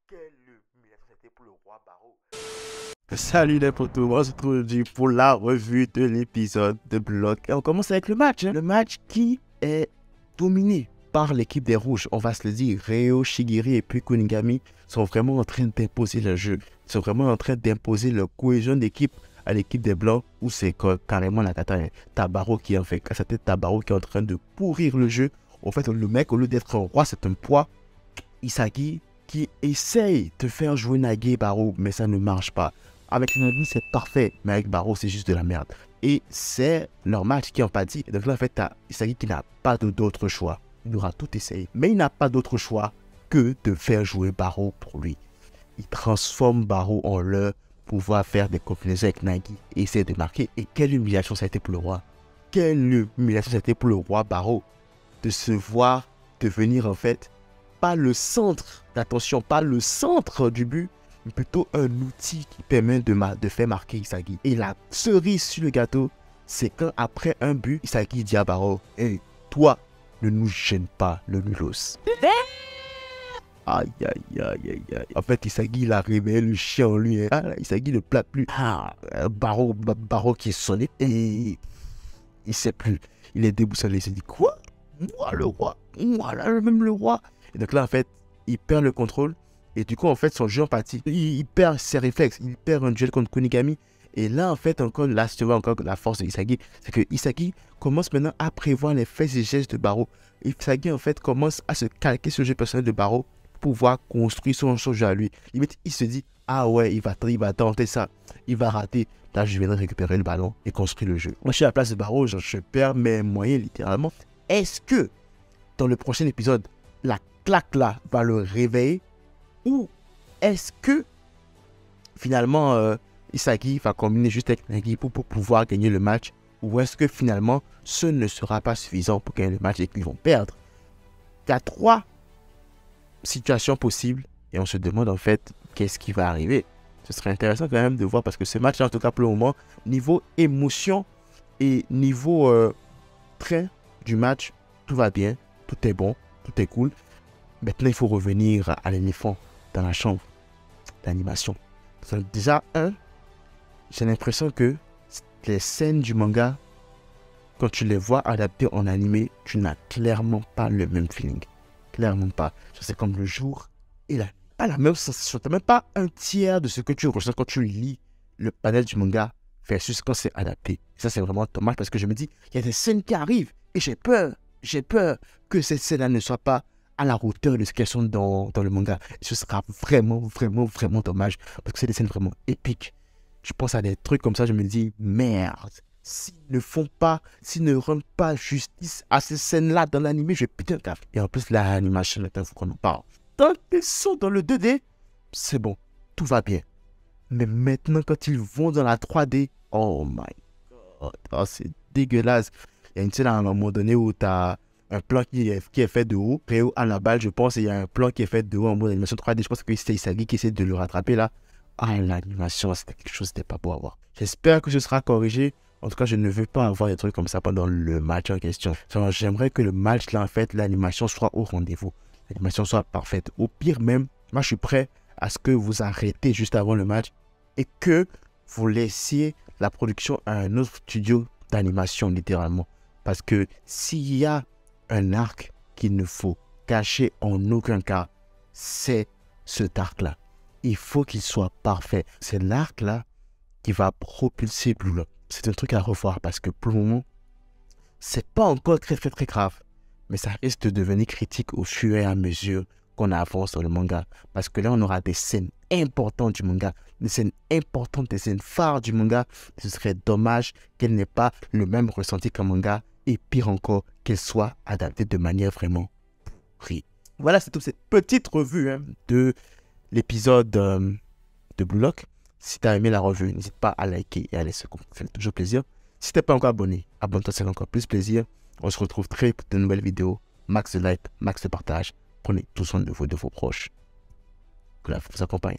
Quelle humiliation c'était pour le roi Barreau. Salut les potos, on se retrouve aujourd'hui pour la revue de l'épisode de Bloc. Et on commence avec le match. Le match qui est dominé par l'équipe des Rouges. On va se le dire, Reo, Shigiri et puis Kunigami sont vraiment en train d'imposer le jeu. Ils sont vraiment en train d'imposer leur cohésion d'équipe à l'équipe des Blancs où c'est carrément la cata. Tabaro qui en fait, c'était Tabaro qui est en train de pourrir le jeu. En fait, le mec, au lieu d'être un roi, c'est un poids. Isagi qui essaye de faire jouer Nagi et Barreau, mais ça ne marche pas. Avec Nagi, c'est parfait, mais avec Barreau, c'est juste de la merde. Et c'est leur match qui en pâtit. Donc là, en fait, t'as Isagi qui n'a pas d'autre choix. Il aura tout essayé, mais il n'a pas d'autre choix que de faire jouer Barreau pour lui. Il transforme Barreau en leur pouvoir faire des combinaisons avec Nagi et essayer de marquer. Et quelle humiliation ça a été pour le roi. Quelle humiliation ça a été pour le roi Barreau de se voir devenir en fait pas le centre d'attention, pas le centre du but, mais plutôt un outil qui permet de faire marquer Isagi. Et la cerise sur le gâteau, c'est quand après un but, Isagi dit à Barreau, « Hey, toi, ne nous gêne pas le nulos. » Aïe, aïe, aïe, aïe, aïe. En fait, Isagi, il a réveillé le chien en lui. Hein. Ah, Isagi ne plaque plus. Barreau qui est sonné et il sait plus. Il est déboussolé. Il s'est dit, quoi? Moi, le roi? Moi, là, même le roi? Et donc là, en fait, il perd le contrôle. Et du coup, en fait, son jeu en pâtit. Il perd ses réflexes. Il perd un duel contre Kunigami. Et là, en fait, encore, là, tu vois encore la force de Isagi. C'est que Isagi commence maintenant à prévoir les faits et gestes de Barreau. Isagi, en fait, commence à se calquer sur le jeu personnel de Barreau pour pouvoir construire son jeu à lui. Limite, il se dit, ah ouais, il va tenter ça. Il va rater. Là, je viendrai récupérer le ballon et construire le jeu. Moi, je suis à la place de Barreau. Je perds mes moyens, littéralement. Est-ce que, dans le prochain épisode, la claque là va le réveiller, ou est-ce que finalement Isagi va combiner juste avec Nagi pour pouvoir gagner le match, ou est-ce que finalement ce ne sera pas suffisant pour gagner le match et qu'ils vont perdre? Il y a 3 situations possibles et on se demande en fait qu'est-ce qui va arriver. Ce serait intéressant quand même de voir, parce que ce match là, en tout cas pour le moment, niveau émotion et niveau train du match, tout va bien, tout est bon, tout est cool. Maintenant, il faut revenir à l'éléphant dans la chambre d'animation. Déjà, j'ai l'impression que les scènes du manga, quand tu les vois adaptées en animé, tu n'as clairement pas le même feeling. Clairement pas. C'est comme le jour et pas la même sensation. Tu n'as même pas un tiers de ce que tu ressens quand tu lis le panel du manga versus quand c'est adapté. Et ça, c'est vraiment dommage parce que je me dis, il y a des scènes qui arrivent et j'ai peur que ces scènes-là ne soient pas à la hauteur de ce qu'elles sont dans le manga. Ce sera vraiment dommage, parce que c'est des scènes vraiment épiques. Je pense à des trucs comme ça, je me dis, merde, s'ils ne rendent pas justice à ces scènes-là dans l'anime, je vais péter un câble. Et en plus, l'animation, il faut qu'on en parle. Tant qu'ils sont dans le 2D, c'est bon, tout va bien. Mais maintenant, quand ils vont dans la 3D, oh my god, oh, c'est dégueulasse. Il y a une scène à un moment donné où tu as un plan qui est fait de haut. Réo à la balle, je pense, et il y a un plan qui est fait de haut en mode animation 3D. Je pense que c'est Isagi qui essaie de le rattraper là. Ah, l'animation, c'était quelque chose, c'était pas beau à voir. J'espère que ce sera corrigé. En tout cas, je ne veux pas avoir des trucs comme ça pendant le match en question. J'aimerais que le match là, en fait, l'animation soit au rendez-vous. L'animation soit parfaite. Au pire même, moi je suis prêt à ce que vous arrêtez juste avant le match et que vous laissiez la production à un autre studio d'animation, littéralement. Parce que s'il y a un arc qu'il ne faut cacher en aucun cas, c'est cet arc-là. Il faut qu'il soit parfait. C'est l'arc-là qui va propulser Blue Lock. C'est un truc à revoir parce que pour le moment, c'est pas encore très grave. Mais ça risque de devenir critique au fur et à mesure qu'on avance dans le manga. Parce que là, on aura des scènes importantes du manga, des scènes importantes, des scènes phares du manga. Ce serait dommage qu'elle n'ait pas le même ressenti qu'un manga. Et pire encore, qu'elle soit adaptée de manière vraiment pourrie. Voilà, c'est toute cette petite revue de l'épisode de Blue Lock. Si tu as aimé la revue, n'hésite pas à liker et à laisser un commentaire. Ça fait toujours plaisir. Si tu n'es pas encore abonné, abonne-toi, ça fait encore plus plaisir. On se retrouve très vite pour de nouvelles vidéos. Max de like, max de partage. Prenez tout soin de vous et de vos proches. Que la force vous accompagne.